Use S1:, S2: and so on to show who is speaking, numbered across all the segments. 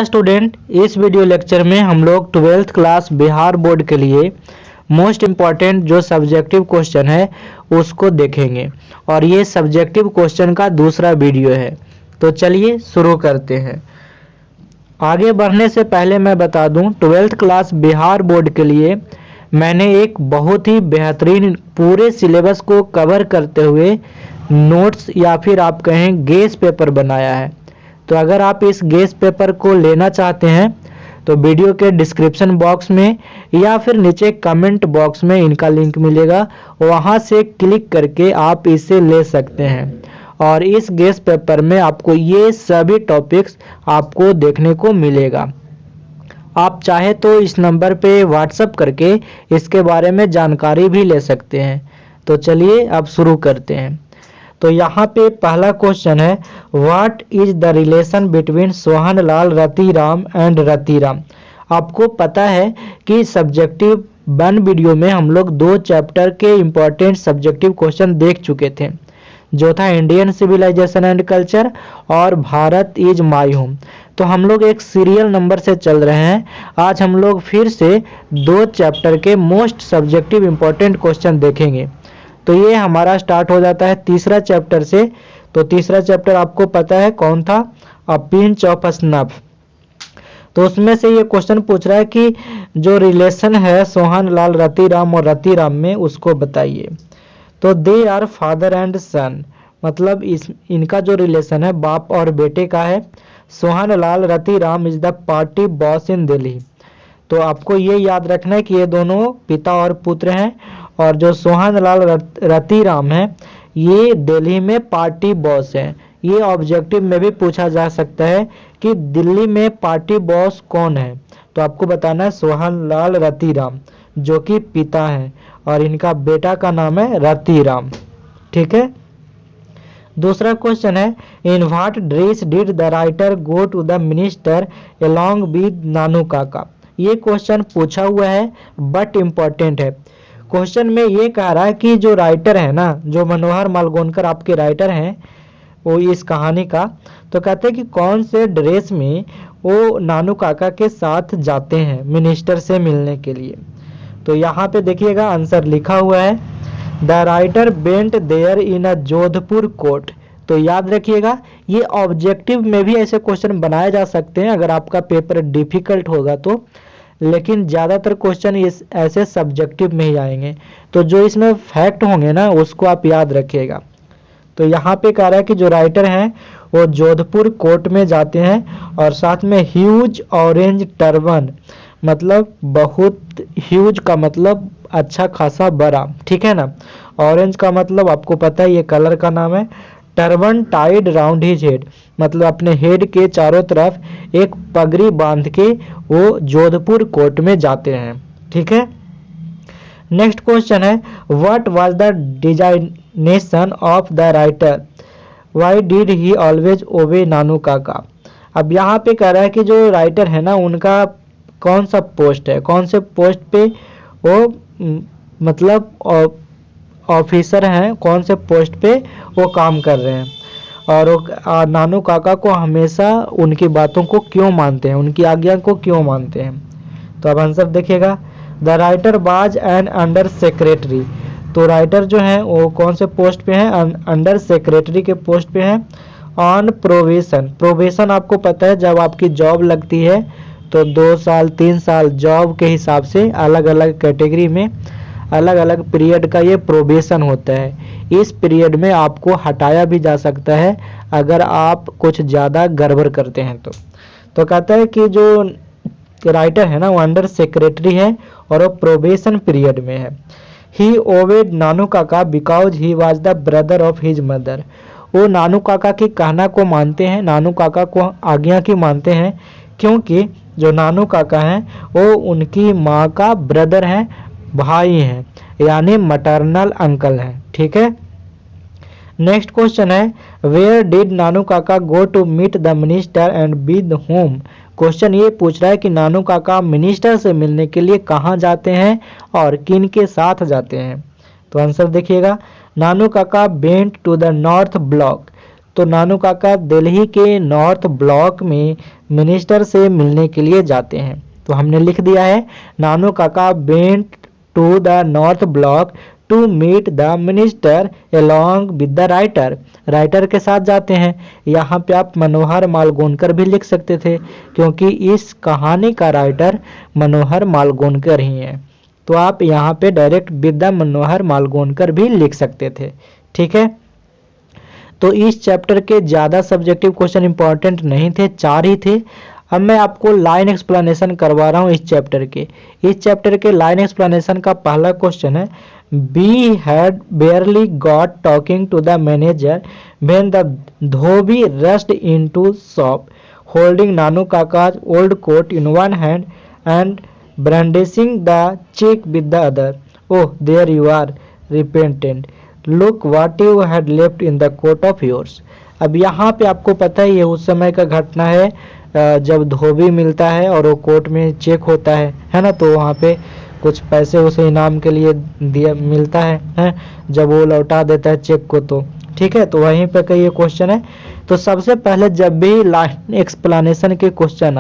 S1: नमस्कार स्टूडेंट, इस video lecture में हम लोग 12th क्लास बिहार बोर्ड के लिए मोस्ट इम्पॉर्टेंट जो सब्जेक्टिव क्वेश्चन है उसको देखेंगे और ये सब्जेक्टिव क्वेश्चन का दूसरा वीडियो है। तो चलिए शुरू करते हैं। आगे बढ़ने से पहले मैं बता दूं, 12th क्लास बिहार बोर्ड के लिए मैंने एक बहुत ही बेहतरीन पूरे सिलेबस को कवर करते हुए नोट्स या फिर आप कहें गेस पेपर बनाया है। तो अगर आप इस गेस पेपर को लेना चाहते हैं तो वीडियो के डिस्क्रिप्शन बॉक्स में या फिर नीचे कमेंट बॉक्स में इनका लिंक मिलेगा, वहां से क्लिक करके आप इसे ले सकते हैं। और इस गेस पेपर में आपको ये सभी टॉपिक्स आपको देखने को मिलेगा। आप चाहे तो इस नंबर पे व्हाट्सएप करके इसके बारे में जानकारी भी ले सकते हैं। तो चलिए अब शुरू करते हैं। तो यहाँ पे पहला क्वेश्चन है, what is the relation between Sohanlal Ratiram and Ratiram. आपको पता है कि सब्जेक्टिव 1 वीडियो में हम लोग 2 चैप्टर के इम्पोर्टेंट सब्जेक्टिव क्वेश्चन देख चुके थे, जो था इंडियन सिविलाइजेशन एंड कल्चर और भारत इज माई होम। तो हम लोग एक सीरियल नंबर से चल रहे हैं। आज हम लोग फिर से 2 चैप्टर के मोस्ट सब्जेक्टिव इम्पोर्टेंट क्वेश्चन देखेंगे। तो ये हमारा स्टार्ट हो जाता है तीसरा चैप्टर से। तो तीसरा चैप्टर आपको पता है कौन था, अ पिंच ऑफ स्नफ। तो उसमें से ये क्वेश्चन पूछ रहा है कि जो रिलेशन है सोहनलाल रतिराम और रतिराम में उसको बताइए। तो दे आर फादर एंड सन, मतलब इनका जो रिलेशन है बाप और बेटे का है। Sohanlal Ratiram is the party boss इन दिल्ली। तो आपको ये याद रखना है कि ये दोनों पिता और पुत्र हैं और जो सोहनलाल रतिराम है ये दिल्ली में पार्टी बॉस है। ये ऑब्जेक्टिव में भी पूछा जा सकता है कि दिल्ली में पार्टी बॉस कौन है। तो आपको बताना है सोहनलाल रतिराम जो कि पिता हैं और इनका बेटा का नाम है रतिराम। ठीक है। दूसरा क्वेश्चन है, in what dress did the writer go to the minister along with Nanu Kaka. ये क्वेश्चन पूछा हुआ है बट इम्पोर्टेंट है। क्वेश्चन में ये कह रहा है कि जो राइटर है ना, जो मनोहर मालगोनकर आपके राइटर हैं वो इस कहानी का, तो कहते हैं कि कौन से ड्रेस में वो नानू काका के साथ जाते हैं मिनिस्टर से मिलने के लिए। तो यहाँ पे देखिएगा आंसर लिखा हुआ है, the writer went there in a Jodhpur coat. तो याद रखिएगा ये ऑब्जेक्टिव में भी ऐसे क्वेश्चन बनाए जा सकते हैं अगर आपका पेपर डिफिकल्ट होगा तो, लेकिन ज़्यादातर क्वेश्चन इस ऐसे सब्जेक्टिव में ही आएंगे। तो जो इसमें फैक्ट होंगे ना उसको आप याद रखिएगा। तो यहाँ पे कह रहा है कि जो राइटर हैं वो जोधपुर कोर्ट में जाते हैं और साथ में ह्यूज ऑरेंज टर्बन, मतलब बहुत, ह्यूज का मतलब अच्छा खासा बड़ा, ठीक है ना। ऑरेंज का मतलब आपको पता है ये कलर का नाम है। Turban tied round his head, मतलब अपने हेड के चारों तरफ एक पगड़ी बांध के वो जोधपुर कोर्ट में जाते हैं। ठीक है। नेक्स्ट क्वेश्चन है, what was the designation of the writer, why did he always obey Nanu काका। अब यहाँ पे कह रहा है कि जो राइटर है ना उनका कौन सा पोस्ट है, कौन से पोस्ट पे वो मतलब ऑफिसर हैं, कौन से पोस्ट पे वो काम कर रहे हैं और वो नानू काका को हमेशा उनकी बातों को क्यों मानते हैं, उनकी आज्ञा को क्यों मानते हैं। तो अब आंसर देखिएगा, द राइटर बाज एंड अंडर सेक्रेटरी। तो राइटर जो है वो कौन से पोस्ट पे हैं, अंडर सेक्रेटरी के पोस्ट पे हैं। ऑन प्रोबेशन, प्रोबेशन आपको पता है जब आपकी जॉब लगती है तो 2 साल 3 साल जॉब के हिसाब से अलग अलग कैटेगरी में अलग अलग पीरियड का ये प्रोबेशन होता है। इस पीरियड में आपको हटाया भी जा सकता है अगर आप कुछ ज़्यादा गड़बड़ करते हैं तो कहता है कि जो राइटर है ना वो अंडर सेक्रेटरी है और वो प्रोबेशन पीरियड में है। ही ओबेड नानू काका because he was the brother of his mother. वो नानू काका की कहना को मानते हैं, नानू काका को आज्ञा की मानते हैं क्योंकि जो नानू काका हैं वो उनकी माँ का ब्रदर हैं, भाई हैं, यानी मटरनल अंकल हैं। ठीक है। नेक्स्ट क्वेश्चन है, where did Nanu Kaka go to meet the minister and with whom. Question ये पूछ रहा है कि नानू काका मिनिस्टर से मिलने के लिए कहाँ जाते हैं और किन के साथ जाते हैं। तो आंसर देखिएगा, Nanu Kaka went to the North Block. तो नानू काका दिल्ली के नॉर्थ ब्लॉक में मिनिस्टर से मिलने के लिए जाते हैं। तो हमने लिख दिया है Nanu Kaka went to the North Block to meet the minister along with the writer. Writer के साथ जाते हैं। यहाँ पे आप मनोहर मालगोनकर भी लिख सकते थे क्योंकि इस कहानी का राइटर मनोहर मालगोनकर ही है। तो आप यहाँ पे डायरेक्ट विद द मनोहर मालगोनकर भी लिख सकते थे। ठीक है, तो इस चैप्टर के ज़्यादा सब्जेक्टिव क्वेश्चन इंपॉर्टेंट नहीं थे, 4 ही थे। अब मैं आपको लाइन एक्सप्लेनेशन करवा रहा हूँ इस चैप्टर के। इस चैप्टर के लाइन एक्सप्लेनेशन का पहला क्वेश्चन है, B had barely got talking to the manager when the dhobi rushed into shop holding Nanu Kaka's old coat in one hand and brandishing the check with the other. Oh, there you are, repentant. Look what you had left in the coat of yours. अब यहाँ पे आपको पता है ये उस समय का घटना है जब धोबी मिलता है और वो कोर्ट में चेक होता है ना, तो वहाँ पे कुछ पैसे उसे इनाम के लिए दिया मिलता है जब वो लौटा देता है चेक को। तो ठीक है, तो वहीं पे का ये क्वेश्चन है। तो सबसे पहले जब भी लाइन एक्सप्लेनेशन के क्वेश्चन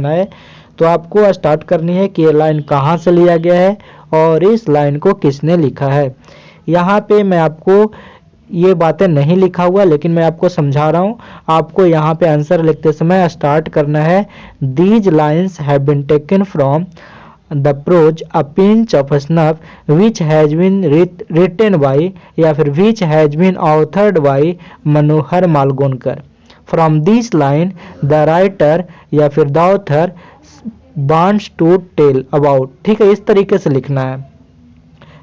S1: आए, तो आपको स्टार्ट करनी है कि ये लाइन कहाँ से लिया गया है और इस लाइन को किसने लिखा है। यहाँ पे मैं आपको ये बातें नहीं लिखा हुआ, लेकिन मैं आपको समझा रहा हूँ। आपको यहाँ पे आंसर लिखते समय स्टार्ट करना है, these lines have been taken from the prose a pinch of snuff which has been written by, या फिर which has been authored by Manohar Malgonkar. From this line the writer या फिर the author wants to tell about. ठीक है, इस तरीके से लिखना है।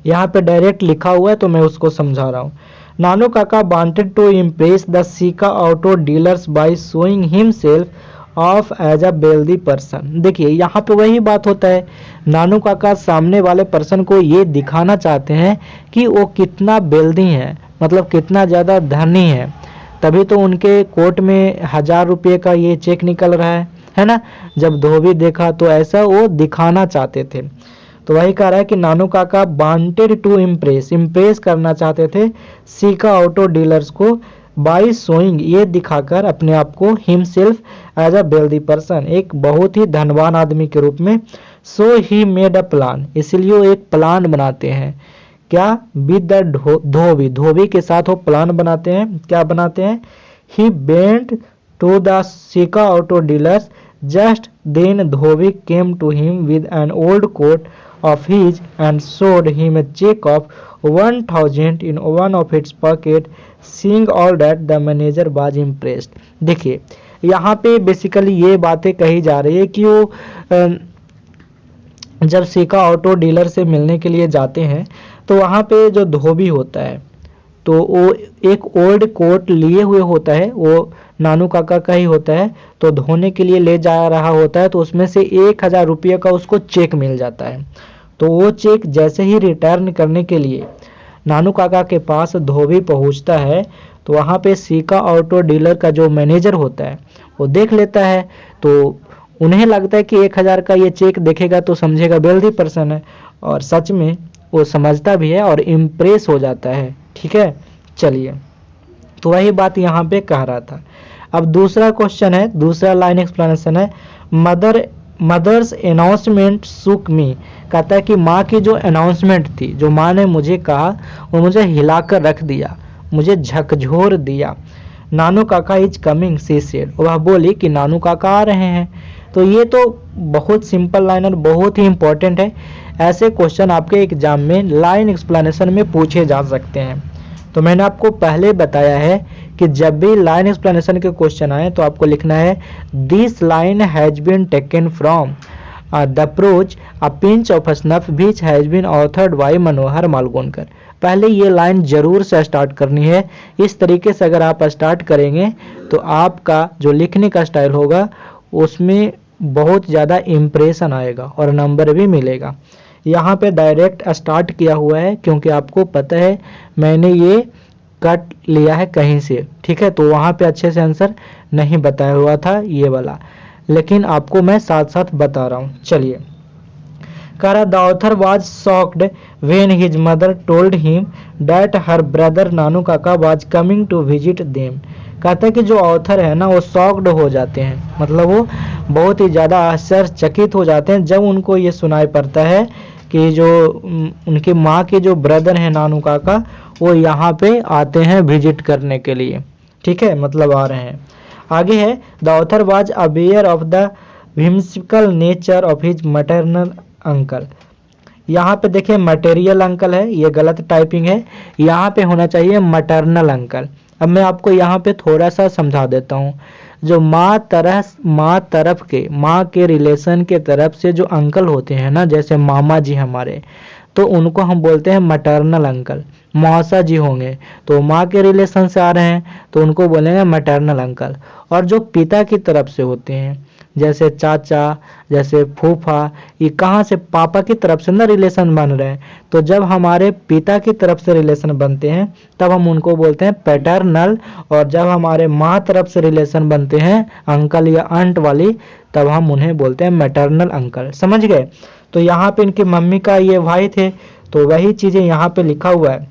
S1: यहाँ पे डायरेक्ट लिखा हुआ है तो मैं उसको समझा रहा हूँ। Nanu Kaka wanted to impress the Sika auto dealers by showing himself off as a wealthy person. देखिए यहाँ पे वही बात होता है, नानू काका सामने वाले पर्सन को ये दिखाना चाहते हैं कि वो कितना वेल्दी है, मतलब कितना ज़्यादा धनी है, तभी तो उनके कोर्ट में 1000 रुपये का ये चेक निकल रहा है ना। जब धोबी देखा तो ऐसा वो दिखाना चाहते थे। तो वही कह रहा है कि नानू काका वांटेड टू इम्प्रेस करना चाहते थे सीका ऑटो डीलर्स को बाय शोइंग, ये दिखाकर अपने आप को himself as a wealthy person, एक बहुत ही धनवान आदमी के रूप में। सो ही मेड अ प्लान, इसलिए वो एक प्लान बनाते हैं। क्या? विद द धोबी के साथ वो प्लान बनाते हैं। क्या बनाते हैं? He went to the Sika auto dealers just then dhobi came to him with an old coat of his and showed him a check of 1000 in one of its pocket. Seeing all that the manager was impressed. देखिए यहाँ पे basically ये बातें कही जा रही है कि वो जब सीका ऑटो डीलर से मिलने के लिए जाते हैं तो वहाँ पे जो धोबी होता है तो वो एक ओल्ड कोट लिए हुए होता है, वो नानू काका का ही होता है। तो धोने के लिए ले जा रहा होता है तो उसमें से 1000 रुपये का उसको चेक मिल जाता है। तो वो चेक जैसे ही रिटर्न करने के लिए नानू काका के पास धोबी पहुंचता है तो वहाँ पे सीका ऑटो डीलर का जो मैनेजर होता है वो देख लेता है। तो उन्हें लगता है कि 1000 का ये चेक देखेगा तो समझेगा वेल्दी पर्सन है, और सच में वो समझता भी है और इम्प्रेस हो जाता है। ठीक है, चलिए, तो वही बात यहाँ पे कह रहा था। अब दूसरा क्वेश्चन है, दूसरा लाइन एक्सप्लेनेशन है, मदर्स अनाउंसमेंट सुक मी। कहता है कि माँ की जो अनाउंसमेंट थी, जो माँ ने मुझे कहा, वो मुझे हिलाकर रख दिया, मुझे झकझोर दिया। नानू काका इज कमिंग सी सेड, वह बोली कि नानू काका आ रहे हैं। तो ये तो बहुत सिंपल लाइन और बहुत ही इंपॉर्टेंट है। ऐसे क्वेश्चन आपके एग्जाम में लाइन एक्सप्लेनेशन में पूछे जा सकते हैं। तो मैंने आपको पहले बताया है कि जब भी लाइन एक्सप्लेनेशन के क्वेश्चन आए तो आपको लिखना है this line has been taken from the prose a pinch of snuff which has been authored by Manohar Malgonkar. पहले ये लाइन जरूर से स्टार्ट करनी है। इस तरीके से अगर आप स्टार्ट करेंगे तो आपका जो लिखने का स्टाइल होगा उसमें बहुत ज़्यादा इम्प्रेशन आएगा और नंबर भी मिलेगा। यहाँ पे डायरेक्ट स्टार्ट किया हुआ है क्योंकि आपको पता है मैंने ये कट लिया है कहीं से। ठीक है, तो वहाँ पे अच्छे से आंसर नहीं बताया हुआ था ये वाला, लेकिन आपको मैं साथ साथ बता रहा हूँ। चलिए, कह रहा the author was shocked when his mother told him that her brother Nanu Kaka was coming to visit them. कहता है कि जो ऑथर है ना वो शॉक्ड हो जाते हैं, मतलब वो बहुत ही ज़्यादा आश्चर्यचकित हो जाते हैं जब उनको ये सुनाई पड़ता है कि जो उनकी माँ के जो ब्रदर हैं नानू काका वो यहाँ पे आते हैं विजिट करने के लिए। ठीक है, मतलब आ रहे हैं। आगे है the author was aware of the whimsical nature of his maternal uncle. यहाँ पे देखिए मटेरियल अंकल है, ये गलत टाइपिंग है, यहाँ पे होना चाहिए मैटरनल अंकल। अब मैं आपको यहाँ पे थोड़ा सा समझा देता हूँ। जो माँ के रिलेशन के तरफ से जो अंकल होते हैं ना, जैसे मामा जी हमारे, तो उनको हम बोलते हैं मैटरनल अंकल। मौसा जी होंगे तो माँ के रिलेशन से आ रहे हैं तो उनको बोलेंगे मैटरनल अंकल। और जो पिता की तरफ से होते हैं जैसे चाचा, जैसे फूफा, ये कहाँ से, पापा की तरफ से ना रिलेशन बन रहे हैं, तो जब हमारे पिता की तरफ से रिलेशन बनते हैं तब हम उनको बोलते हैं पैटर्नल, और जब हमारे माँ तरफ से रिलेशन बनते हैं अंकल या आंट वाली, तब हम उन्हें बोलते हैं मैटरनल अंकल। समझ गए? तो यहाँ पे इनकी मम्मी का ये भाई थे, तो वही चीज़ें यहाँ पे लिखा हुआ है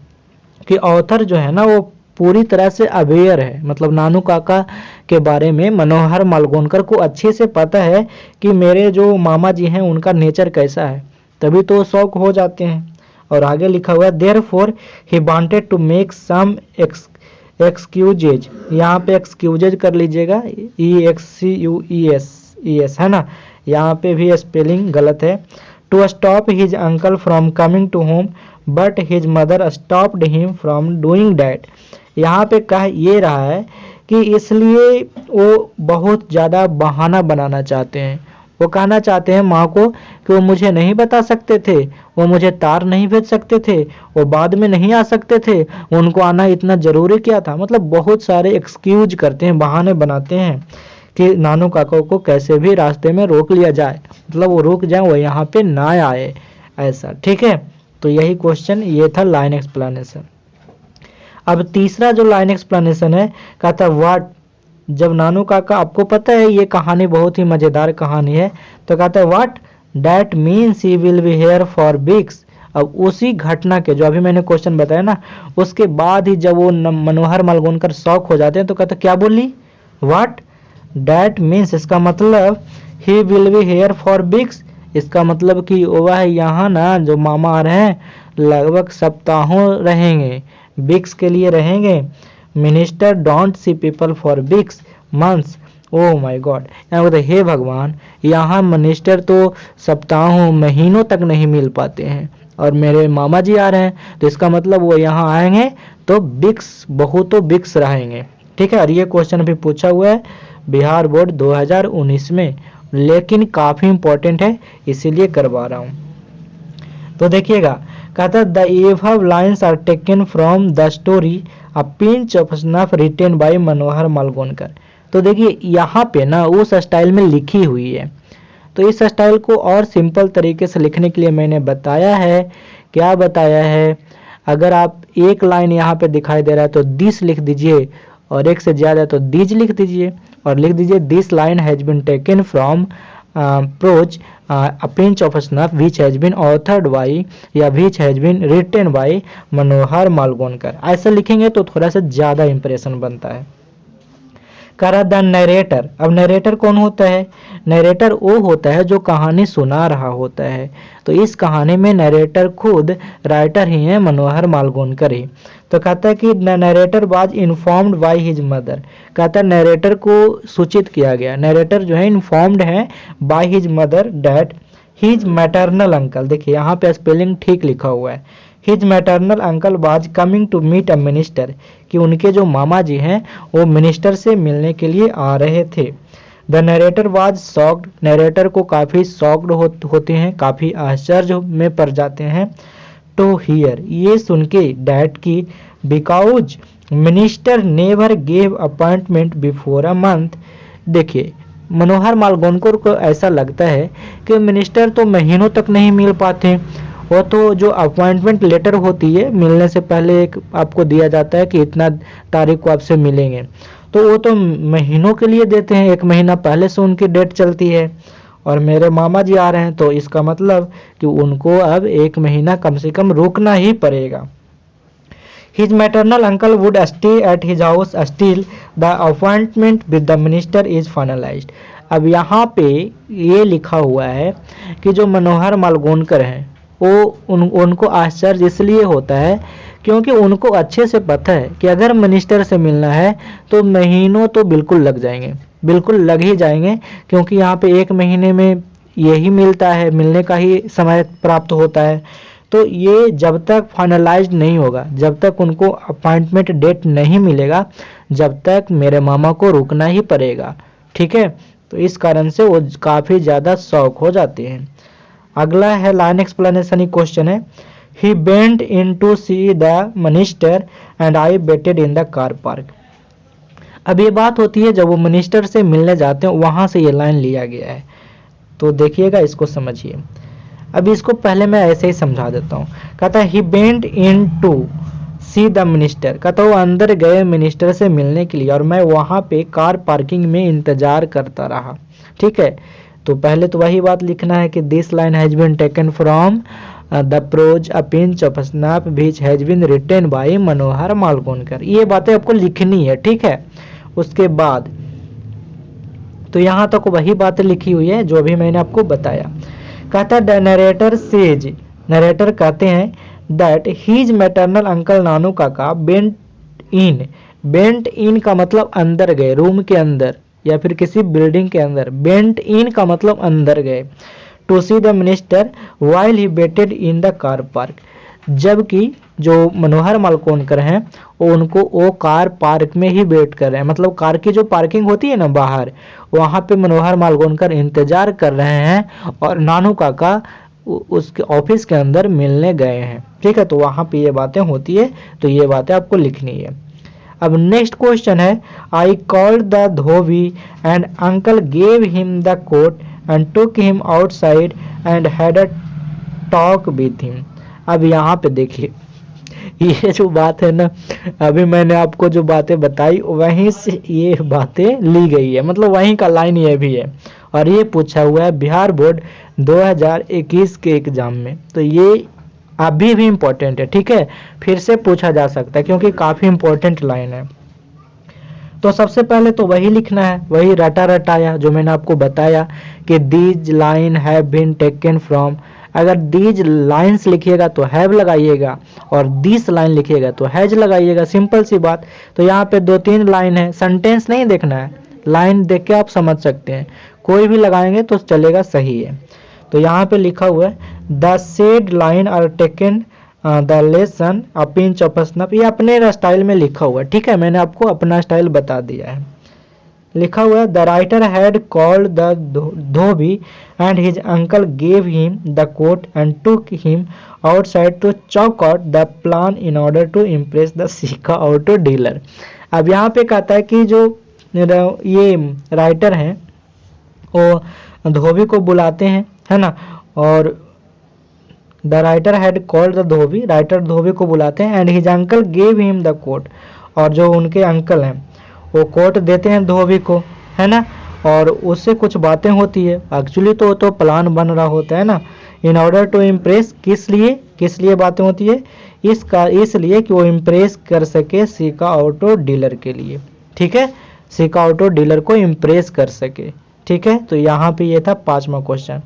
S1: कि ऑथर जो है ना वो पूरी तरह से अवेयर है, मतलब नानू काका के बारे में मनोहर मालगोनकर को अच्छे से पता है कि मेरे जो मामा जी हैं उनका नेचर कैसा है, तभी तो शौक हो जाते हैं। और आगे लिखा हुआ है therefore he wanted to make some excuses. यहाँ पे एक्सक्यूजेज कर लीजिएगा, EXCUES है ना, यहाँ पे भी स्पेलिंग गलत है। To stop his uncle from coming to home but his mother stopped him from doing that. यहाँ पे कह ये रहा है कि इसलिए वो बहुत ज़्यादा बहाना बनाना चाहते हैं। वो कहना चाहते हैं माँ को कि वो मुझे नहीं बता सकते थे, वो मुझे तार नहीं भेज सकते थे, वो बाद में नहीं आ सकते थे, उनको आना इतना ज़रूरी क्या था। मतलब बहुत सारे एक्सक्यूज करते हैं, बहाने बनाते हैं कि नानू काका को कैसे भी रास्ते में रोक लिया जाए, मतलब वो रुक जाए, वो यहाँ पे ना आए ऐसा। ठीक है, तो यही क्वेश्चन ये था लाइन एक्सप्लेनेशन। अब तीसरा जो लाइन एक्सप्लेनेशन है, कहता व्हाट, जब नानू काका, आपको पता है ये कहानी बहुत ही मज़ेदार कहानी है, तो कहता है what that means he will be here for weeks. अब उसी घटना के जो अभी मैंने क्वेश्चन बताया ना, उसके बाद ही जब वो मनोहर मालगोनकर शौक हो जाते हैं तो कहता क्या बोली, व्हाट डैट मीन्स, इसका मतलब he will be here for weeks, इसका मतलब कि वह यहाँ ना जो मामा आ रहे हैं लगभग सप्ताहों रहेंगे, वीक्स के लिए रहेंगे। Minister don't see people for weeks months. Oh my God, यहाँ बोलते हे भगवान, यहाँ मिनिस्टर तो सप्ताहों महीनों तक नहीं मिल पाते हैं और मेरे मामा जी आ रहे हैं, तो इसका मतलब वो यहाँ आएंगे तो वीक्स, बहुतों वीक्स रहेंगे। ठीक है, और ये क्वेश्चन भी पूछा हुआ है बिहार बोर्ड 2019 में, लेकिन काफ़ी इंपॉर्टेंट है इसीलिए करवा रहा हूँ। तो देखिएगा, कहता the above lines are taken from the story a pinch of snuff written by Manohar Malgonkar. तो देखिए यहाँ पे ना उस स्टाइल में लिखी हुई है, तो इस स्टाइल को और सिंपल तरीके से लिखने के लिए मैंने बताया है, क्या बताया है, अगर आप एक लाइन यहाँ पे दिखाई दे रहा है तो दिस लिख दीजिए, और एक से ज़्यादा तो दीज लिख दीजिए, और लिख दीजिए this line has been taken from prose a pinch of snuff which has been authored by या which has been written by मनोहर मालगोनकर। ऐसा लिखेंगे तो थोड़ा सा ज़्यादा इंप्रेशन बनता है। करा द नरेटर, अब नरेटर कौन होता है, नरेटर वो होता है जो कहानी सुना रहा होता है, तो इस कहानी में नरेटर खुद राइटर ही है, मनोहर मालगोनकर ही। तो कहता है कि narrator was informed bye his mother, कहता है नरेटर को सूचित किया गया, नरेटर जो है इन्फॉर्म्ड है by his mother that his maternal uncle, देखिए यहाँ पे स्पेलिंग ठीक लिखा हुआ है, his maternal uncle was coming to meet a minister, कि उनके जो मामा जी हैं वो मिनिस्टर से मिलने के लिए आ रहे थे। The narrator was shocked, narrator को काफ़ी शॉक्ड होते हैं, काफ़ी आश्चर्य में पड़ जाते हैं। टू हियर, ये सुन के डैट की because minister never gave appointment before a month. देखिए मनोहर मालगोनकर को ऐसा लगता है कि मिनिस्टर तो महीनों तक नहीं मिल पाते, वो तो जो अपॉइंटमेंट लेटर होती है मिलने से पहले एक आपको दिया जाता है कि इतना तारीख को आपसे मिलेंगे, तो वो तो महीनों के लिए देते हैं, एक महीना पहले से उनकी डेट चलती है, और मेरे मामा जी आ रहे हैं, तो इसका मतलब कि उनको अब 1 महीना कम से कम रुकना ही पड़ेगा। His maternal uncle would stay at his house until the appointment with the minister is finalized। अब यहाँ पे ये लिखा हुआ है कि जो मनोहर मालगोनकर हैं वो उनको आश्चर्य इसलिए होता है क्योंकि उनको अच्छे से पता है कि अगर मिनिस्टर से मिलना है तो महीनों तो बिल्कुल लग जाएंगे, बिल्कुल लग ही जाएंगे, क्योंकि यहाँ पे 1 महीने में यही मिलता है, मिलने का ही समय प्राप्त होता है। तो ये जब तक फाइनलाइज्ड नहीं होगा, जब तक उनको अपॉइंटमेंट डेट नहीं मिलेगा, जब तक मेरे मामा को रुकना ही पड़ेगा। ठीक है, तो इस कारण से वो काफ़ी ज़्यादा शौक हो जाते हैं। अगला है लाइन एक्सप्लेनेशन क्वेश्चन है, he went in to see the minister and I waited in the car park. अब ये बात होती है जब वो मिनिस्टर से मिलने जाते हैं, वहाँ से ये लाइन लिया गया है। तो देखिएगा, इसको समझिए। अभी इसको पहले मैं ऐसे ही समझा देता हूँ। कहता है he went in to see the minister, कहता वो अंदर गए मिनिस्टर से मिलने के लिए और मैं वहाँ पे कार पार्किंग में इंतजार करता रहा। ठीक है, तो पहले तो वही बात लिखना है कि this line has been taken from the prose a pinch of snap which has been written by Manohar Malgonkar. ये बातें आपको लिखनी है। ठीक है, उसके बाद तो यहाँ तक वही बातें लिखी हुई है जो अभी मैंने आपको बताया। कहता द नरेटर सेज, नरेटर कहते हैं दैट हीज मैटरनल अंकल नानू काका बेंट इन का मतलब अंदर गए, रूम के अंदर या फिर किसी बिल्डिंग के अंदर। बेंट इन का मतलब अंदर गए। To see the minister while he waited in the car park, जबकि जो मनोहर मालगोनकर हैं वो उनको वो कार पार्क में ही वेट कर रहे हैं, मतलब कार की जो पार्किंग होती है ना बाहर, वहाँ पे मनोहर मालगोनकर इंतजार कर रहे हैं और नानू काका उसके ऑफिस के अंदर मिलने गए हैं। ठीक है, तो वहाँ पे ये बातें होती है, तो ये बातें आपको लिखनी है। अब नेक्स्ट क्वेश्चन है, I called the dhobi and uncle gave him the coat and took him outside and had a talk with him. अब यहाँ पे देखिए, ये जो बात है ना, अभी मैंने आपको जो बातें बताई वहीं से ये बातें ली गई है, मतलब वहीं का लाइन ये भी है और ये पूछा हुआ है बिहार बोर्ड 2021 के एग्जाम में। तो ये अभी भी इम्पोर्टेंट है। ठीक है, फिर से पूछा जा सकता है क्योंकि काफ़ी इम्पोर्टेंट लाइन है। तो सबसे पहले तो वही लिखना है, वही रटा रटाया जो मैंने आपको बताया कि these line have been taken from. अगर दीज लाइन्स लिखिएगा तो हैव लगाइएगा और दिस लाइन लिखिएगा तो हैज लगाइएगा, सिंपल सी बात। तो यहाँ पे 2-3 लाइन है, सेंटेंस नहीं देखना है, लाइन देख के आप समझ सकते हैं, कोई भी लगाएंगे तो चलेगा, सही है। तो यहाँ पे लिखा हुआ है the said line are taken the lesson a pinch of snuff. ये अपने स्टाइल में लिखा हुआ है। ठीक है, मैंने आपको अपना स्टाइल बता दिया है। लिखा हुआ है the writer had called the dhobi and his uncle gave him the coat and took him outside to chalk out the plan in order to impress the Sika auto dealer. अब यहाँ पे कहता है कि जो ये राइटर हैं वो धोबी को बुलाते हैं, है ना, और the writer had called the dhobi, writer dhobi को बुलाते हैं and his uncle gave him the coat, और जो उनके अंकल हैं वो कोट देते हैं धोबी को, है ना, और उससे कुछ बातें होती है। एक्चुअली तो प्लान बन रहा होता है ना, इन ऑर्डर टू इम्प्रेस, किस लिए बातें होती है, इसलिए कि वो इम्प्रेस कर सके सीका ऑटो डीलर के लिए। ठीक है, सीका ऑटो डीलर को इम्प्रेस कर सके। ठीक है, तो यहाँ पे ये था 5वां क्वेश्चन।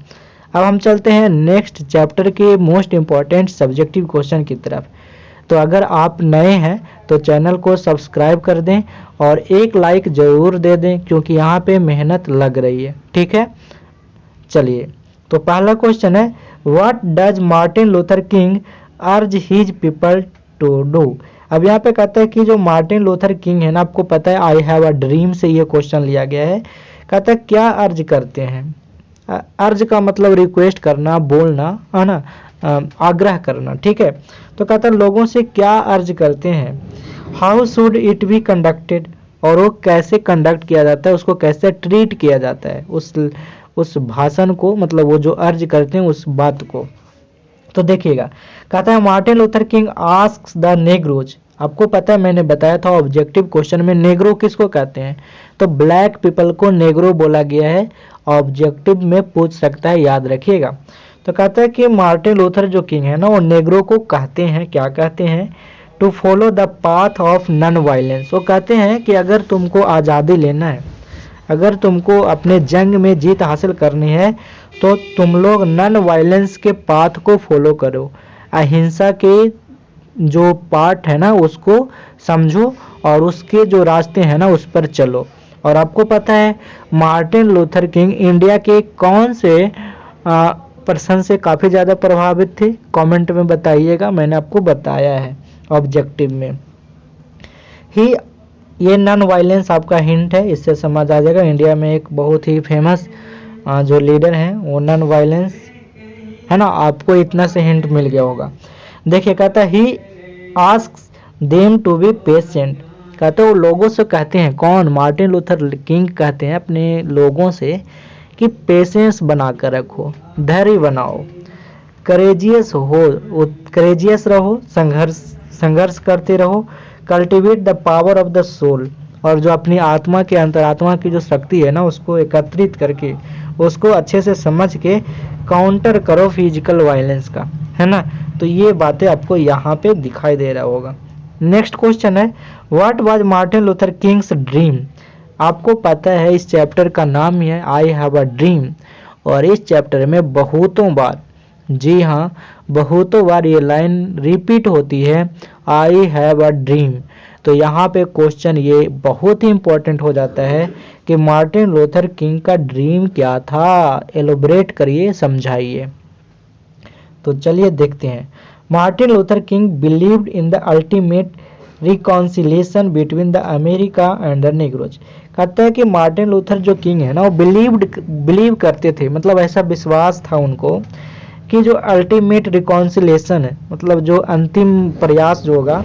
S1: अब हम चलते हैं नेक्स्ट चैप्टर के मोस्ट इम्पॉर्टेंट सब्जेक्टिव क्वेश्चन की तरफ। तो अगर आप नए हैं तो चैनल को सब्सक्राइब कर दें और एक लाइक ज़रूर दे दें क्योंकि यहाँ पे मेहनत लग रही है। ठीक है, चलिए, तो पहला क्वेश्चन है what does Martin Luther king अर्ज हिज पीपल टू डू। अब यहाँ पे कहता है कि जो मार्टिन लूथर किंग है ना, आपको पता है आई हैव अ ड्रीम से ये क्वेश्चन लिया गया है। कहता है क्या अर्ज करते हैं, अर्ज का मतलब रिक्वेस्ट करना, बोलना, है ना, आग्रह करना। ठीक है, तो कहता है लोगों से क्या अर्ज करते हैं, how should it be conducted, और वो कैसे कंडक्ट किया जाता है, उसको कैसे ट्रीट किया जाता है, उस भाषण को, मतलब वो जो अर्ज करते हैं उस बात को। तो देखिएगा, कहता है Martin Luther king asks the नेग्रोज, आपको पता है, मैंने बताया था ऑब्जेक्टिव क्वेश्चन में नेग्रो किसको कहते हैं, तो ब्लैक पीपल को नेग्रो बोला गया है। ऑब्जेक्टिव में पूछ सकता है, याद रखिएगा। तो कहता है कि मार्टिन लूथर जो किंग है ना, वो नेग्रो को कहते हैं, क्या कहते हैं, to follow the path of non violence. वो कहते हैं कि अगर तुमको आज़ादी लेना है, अगर तुमको अपने जंग में जीत हासिल करनी है, तो तुम लोग नॉन वायलेंस के पाथ को फॉलो करो, अहिंसा के जो पार्ट है ना उसको समझो और उसके जो रास्ते हैं ना उस पर चलो। और आपको पता है मार्टिन लूथर किंग इंडिया के कौन से पर्सन से काफ़ी ज़्यादा प्रभावित थे, कमेंट में बताइएगा, मैंने आपको बताया है ऑब्जेक्टिव में ही। ये नॉन वायलेंस आपका हिंट है, इससे समझ आ जाएगा। इंडिया में एक बहुत ही फेमस जो लीडर हैं वो नॉन वायलेंस है ना, आपको इतना से हिंट मिल गया होगा। देखिए कहता है he asks them to be patient, कहते वो लोगों से कहते हैं, कौन, मार्टिन लूथर किंग कहते हैं अपने लोगों से कि पेशेंस बना कर रखो, धैर्य बनाओ, करेजियस रहो, संघर्ष करते रहो, cultivate the power of the soul, और जो अपनी आत्मा के अंतरात्मा की जो शक्ति है ना उसको एकत्रित करके उसको अच्छे से समझ के काउंटर करो फिजिकल वायलेंस का, है ना। तो ये बातें आपको यहाँ पे दिखाई दे रहा होगा। नेक्स्ट क्वेश्चन है what was Martin Luther Kings dream. आपको पता है इस चैप्टर का नाम ही है आई हैव अ ड्रीम, और इस चैप्टर में बहुतों बार, जी हाँ बहुतों बार ये लाइन रिपीट होती है, आई हैव अ ड्रीम। तो यहाँ पे क्वेश्चन ये बहुत ही इंपॉर्टेंट हो जाता है कि मार्टिन लूथर किंग का ड्रीम क्या था, एलोबरेट करिए, समझाइए। तो चलिए देखते हैं। Martin Luther king believed in the ultimate reconciliation between the America and the negroes. कहता है कि मार्टिन लूथर जो किंग है ना वो बिलीव करते थे, मतलब ऐसा विश्वास था उनको कि जो अल्टीमेट रिकॉन्सिलिएशन है, मतलब जो अंतिम प्रयास जो होगा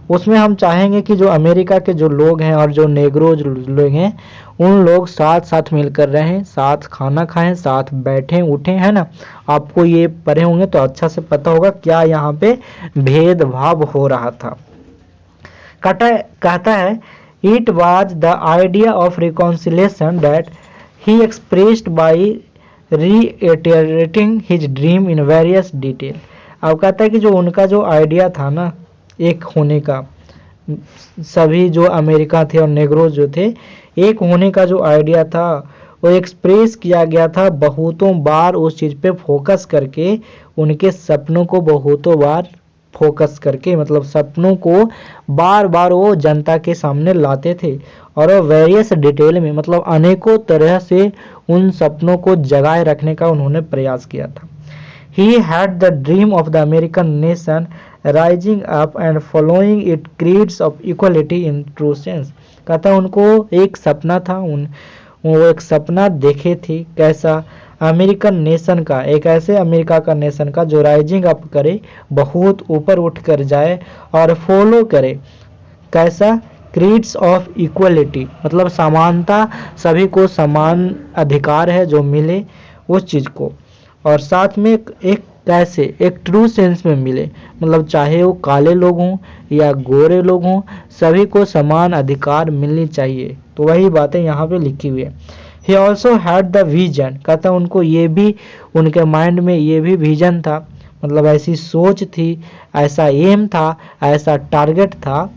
S1: उसमें हम चाहेंगे कि जो अमेरिका के जो लोग हैं और जो नेग्रोज लोग हैं उन लोग साथ साथ मिलकर रहें, साथ खाना खाएं, साथ बैठें उठें, है ना। आपको ये पढ़े होंगे तो अच्छा से पता होगा क्या यहाँ पे भेदभाव हो रहा था। कहता है it was the idea of reconciliation that he expressed by reiterating his dream in various detail। अब कहता है कि जो उनका जो आइडिया था ना एक होने का, सभी जो अमेरिका थे और नेग्रोज जो थे एक होने का जो आइडिया था वो एक्सप्रेस किया गया था बहुतों बार, उस चीज़ पे फोकस करके, उनके सपनों को बहुतों बार फोकस करके, मतलब सपनों को बार बार वो जनता के सामने लाते थे और वो वेरियस डिटेल में, मतलब अनेकों तरह से उन सपनों को जगाए रखने का उन्होंने प्रयास किया था। He had the dream of the American nation rising up and following its creeds of equality in true sense। कहता उनको एक सपना था, वो एक सपना देखे थे कैसा, अमेरिकन नेशन का, एक ऐसे अमेरिका का नेशन का जो राइजिंग अप करे, बहुत ऊपर उठ कर जाए और फॉलो करे कैसा, क्रीड्स ऑफ इक्वलिटी, मतलब समानता, सभी को समान अधिकार है जो मिले उस चीज़ को, और साथ में एक कैसे, एक ट्रू सेंस में मिले, मतलब चाहे वो काले लोग हों या गोरे लोग हों, सभी को समान अधिकार मिलनी चाहिए। तो वही बातें यहाँ पे लिखी हुई है। He also had the vision, कहता उनको ये भी, उनके माइंड में ये भी विजन था, मतलब ऐसी सोच थी, ऐसा एम था, ऐसा टारगेट था,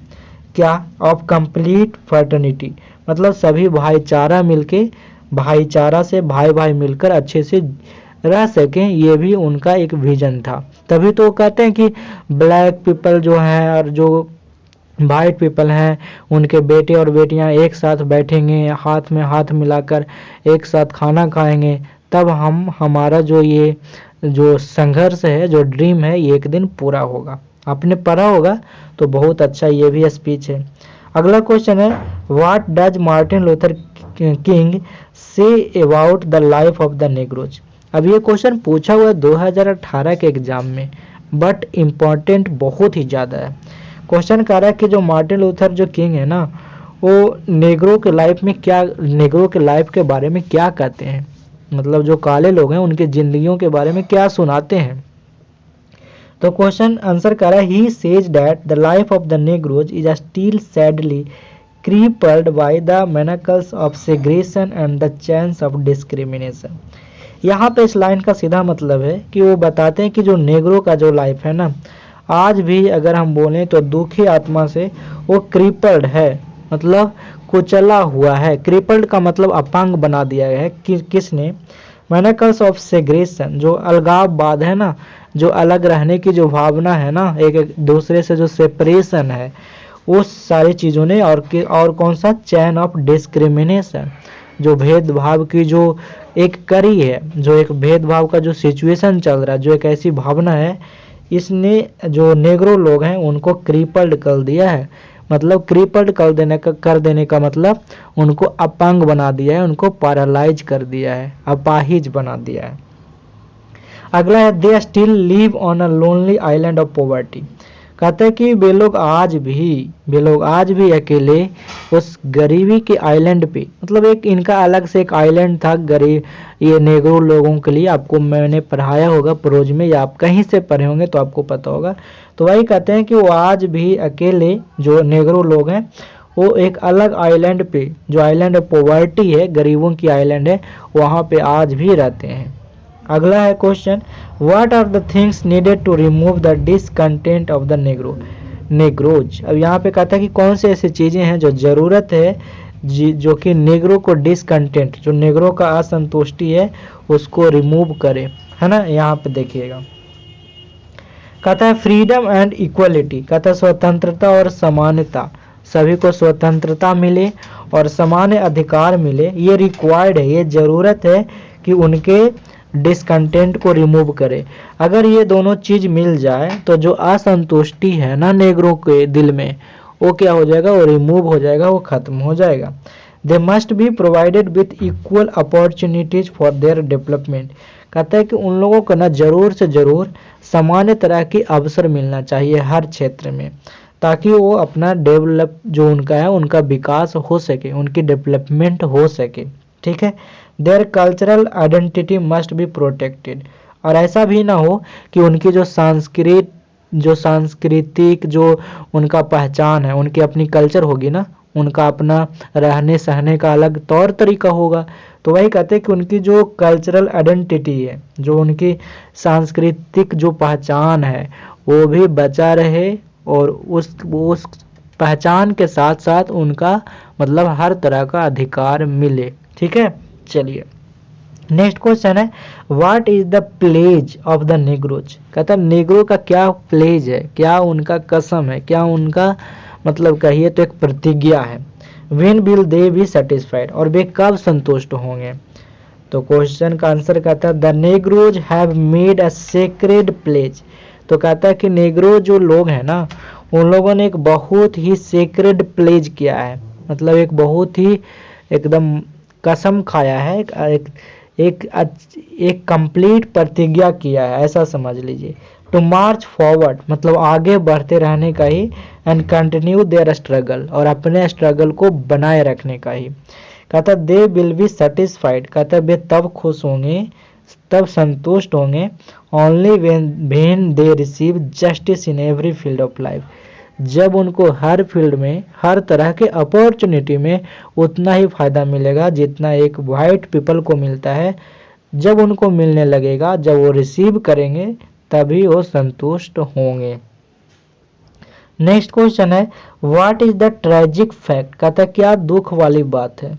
S1: क्या, ऑफ कंप्लीट फ्रेटर्निटी, मतलब सभी भाईचारा मिलके, भाईचारा से भाई भाई मिलकर अच्छे से रह सकें, ये भी उनका एक विजन था। तभी तो कहते हैं कि ब्लैक पीपल जो हैं और जो वाइट पीपल हैं उनके बेटे और बेटियां एक साथ बैठेंगे, हाथ में हाथ मिलाकर एक साथ खाना खाएंगे, तब हमारा जो ये जो संघर्ष है, जो ड्रीम है, ये एक दिन पूरा होगा। आपने पढ़ा होगा तो बहुत अच्छा ये भी स्पीच है। अगला क्वेश्चन है what does Martin Luther king say about the life of the negroes. अब ये क्वेश्चन पूछा हुआ है 2018 के एग्जाम में, बट इम्पॉर्टेंट बहुत ही ज़्यादा है। क्वेश्चन कह रहा है कि जो मार्टिन लूथर जो किंग है ना वो नेग्रो के लाइफ में क्या, नेग्रो के लाइफ के बारे में क्या कहते हैं, मतलब जो काले लोग हैं उनकी ज़िंदगियों के बारे में क्या सुनाते हैं। तो क्वेश्चन आंसर कर रहा है he says that the life of the नेग्रोज is still sadly crippled by the manacles of segregation and the chains of discrimination। यहाँ पे इस लाइन का सीधा मतलब है कि वो बताते हैं कि जो नेग्रो का जो लाइफ है ना, आज भी अगर हम बोलें तो दुखी आत्मा से वो क्रिपल्ड है, मतलब कुचला हुआ है। क्रिपल्ड का मतलब अपांग बना दिया गया है किसने? मैनकल्स ऑफ सेग्रेशन, जो अलगाववाद है ना, जो अलग रहने की जो भावना है ना, एक दूसरे से जो सेपरेशन है, उस सारी चीज़ों ने, और कौन सा? चैन ऑफ डिस्क्रिमिनेशन, जो भेदभाव की जो एक कड़ी है, जो एक भेदभाव का जो सिचुएशन चल रहा है, जो एक ऐसी भावना है, इसने जो नेग्रो लोग हैं उनको क्रिपल्ड कर दिया है। मतलब क्रिपल्ड कर देने का मतलब उनको अपांग बना दिया है, उनको पैरालाइज कर दिया है, अपाहिज बना दिया है। अगला है they still live on a lonely island of poverty. कहते हैं कि वे लोग आज भी अकेले उस गरीबी के आइलैंड पे, मतलब एक इनका अलग से एक आइलैंड था गरीब ये नेग्रो लोगों के लिए। आपको मैंने पढ़ाया होगा प्रोज में, या आप कहीं से पढ़े होंगे तो आपको पता होगा। तो वही कहते हैं कि वो आज भी अकेले जो नेग्रो लोग हैं वो एक अलग आइलैंड पे, जो आइलैंड ऑफ पॉवर्टी है, गरीबों की आइलैंड है, वहाँ पे आज भी रहते हैं। अगला है question what are the things needed to remove the discontent of the negroes. अब यहाँ पे कहता है कि कौन सी ऐसी चीज़ें हैं जो ज़रूरत है जो कि नेग्रो को डिसकंटेंट, जो नेग्रो का असंतुष्टि है उसको रिमूव करे, है ना। यहाँ पे देखिएगा कहता है फ्रीडम एंड इक्वलिटी, कहता है स्वतंत्रता और समानता, सभी को स्वतंत्रता मिले और समान अधिकार मिले, ये रिक्वायर्ड है, ये ज़रूरत है कि उनके डिसकंटेंट को रिमूव करे। अगर ये दोनों चीज मिल जाए तो जो असंतुष्टि है ना नेग्रो के दिल में, वो क्या हो जाएगा? वो रिमूव हो जाएगा, वो खत्म हो जाएगा। They must be provided with equal opportunities for their development, कहता है कि उन लोगों को ना जरूर से जरूर सामान्य तरह की अवसर मिलना चाहिए हर क्षेत्र में, ताकि वो अपना डेवलप जो उनका है उनका विकास हो सके, उनकी डेवलपमेंट हो सके। ठीक है। Their cultural identity must be protected, और ऐसा भी ना हो कि उनकी जो सांस्कृतिक जो उनका पहचान है, उनकी अपनी कल्चर होगी ना, उनका अपना रहने सहने का अलग तौर तरीका होगा, तो वही कहते हैं कि उनकी जो कल्चरल आइडेंटिटी है, जो उनकी सांस्कृतिक जो पहचान है वो भी बचा रहे, और उस पहचान के साथ साथ उनका मतलब हर तरह का अधिकार मिले। ठीक है। चलिए नेक्स्ट क्वेश्चन है what is the pledge of the negroes, कहता है नेग्रो का क्या प्लेज है, क्या उनका कसम है, क्या उनका मतलब कहिए तो एक प्रतिज्ञा है। When will they be satisfied, और वे कब संतुष्ट होंगे। तो क्वेश्चन का आंसर कहता है the negroes have made a sacred pledge, तो कहता है कि नेग्रो जो लोग हैं ना, उन लोगों ने एक बहुत ही सेक्रेड प्लेज किया है, मतलब एक बहुत ही एकदम कसम खाया है, एक कंप्लीट प्रतिज्ञा किया है, ऐसा समझ लीजिए। टू मार्च फॉरवर्ड मतलब आगे बढ़ते रहने का ही, एंड कंटिन्यू देयर स्ट्रगल, और अपने स्ट्रगल को बनाए रखने का ही। कहता दे विल बी सेटिस्फाइड, कहता वे तब खुश होंगे, तब संतुष्ट होंगे, only when they receive justice in every field of life, जब उनको हर फील्ड में, हर तरह के अपॉर्चुनिटी में उतना ही फायदा मिलेगा जितना एक वाइट पीपल को मिलता है। जब उनको मिलने लगेगा, जब वो रिसीव करेंगे, तभी वो संतुष्ट होंगे। नेक्स्ट क्वेश्चन है what is the tragic fact, कहता क्या दुख वाली बात है,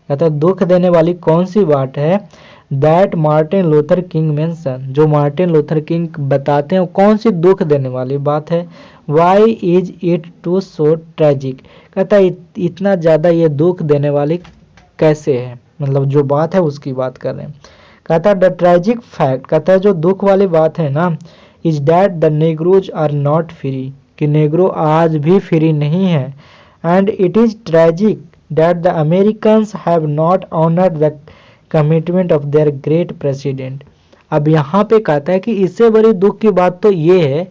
S1: कहता दुख देने वाली कौन सी बात है। That Martin Luther King mention, जो मार्टिन लूथर किंग बताते हैं कौन सी दुख देने वाली बात है। Why is it too so tragic, कहता इतना ज़्यादा ये दुख देने वाली कैसे है, मतलब जो बात है उसकी बात कर रहे हैं। कहता द ट्रेजिक फैक्ट, कहता है जो दुख वाली बात है ना, is that the negroes are not free, कि नेग्रो आज भी फ्री नहीं है। And it is tragic that the Americans have not honoured the commitment of their great president, अब यहाँ पे कहता है कि इससे बड़ी दुख की बात तो ये है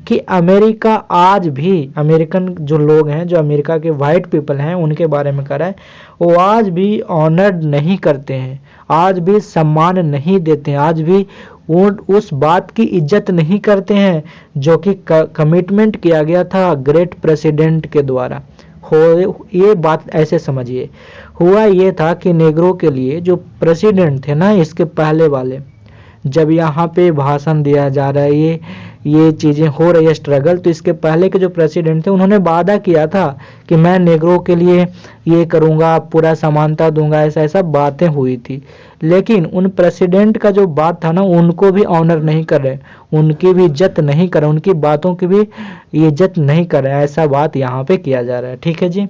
S1: कि अमेरिका आज भी, अमेरिकन जो लोग हैं, जो अमेरिका के वाइट पीपल हैं, उनके बारे में कह रहा है, वो आज भी ऑनर्ड नहीं करते हैं, आज भी सम्मान नहीं देते हैं, आज भी वो उस बात की इज्जत नहीं करते हैं जो कि कमिटमेंट किया गया था ग्रेट प्रेसिडेंट के द्वारा। हो ये बात ऐसे समझिए, हुआ ये था कि नेग्रो के लिए जो प्रेसिडेंट थे ना, इसके पहले वाले, जब यहाँ पे भाषण दिया जा रहा है, ये चीज़ें हो रही है स्ट्रगल, तो इसके पहले के जो प्रेसिडेंट थे उन्होंने वादा किया था कि मैं नेग्रो के लिए ये करूँगा, पूरा समानता दूंगा, ऐसा ऐसा बातें हुई थी। लेकिन उन प्रेसिडेंट का जो बात था ना, उनको भी ऑनर नहीं कर रहे, उनकी भी इज्जत नहीं कर रहे, उनकी बातों की भी इज्जत नहीं कर रहे, ऐसा बात यहाँ पे किया जा रहा है। ठीक है जी।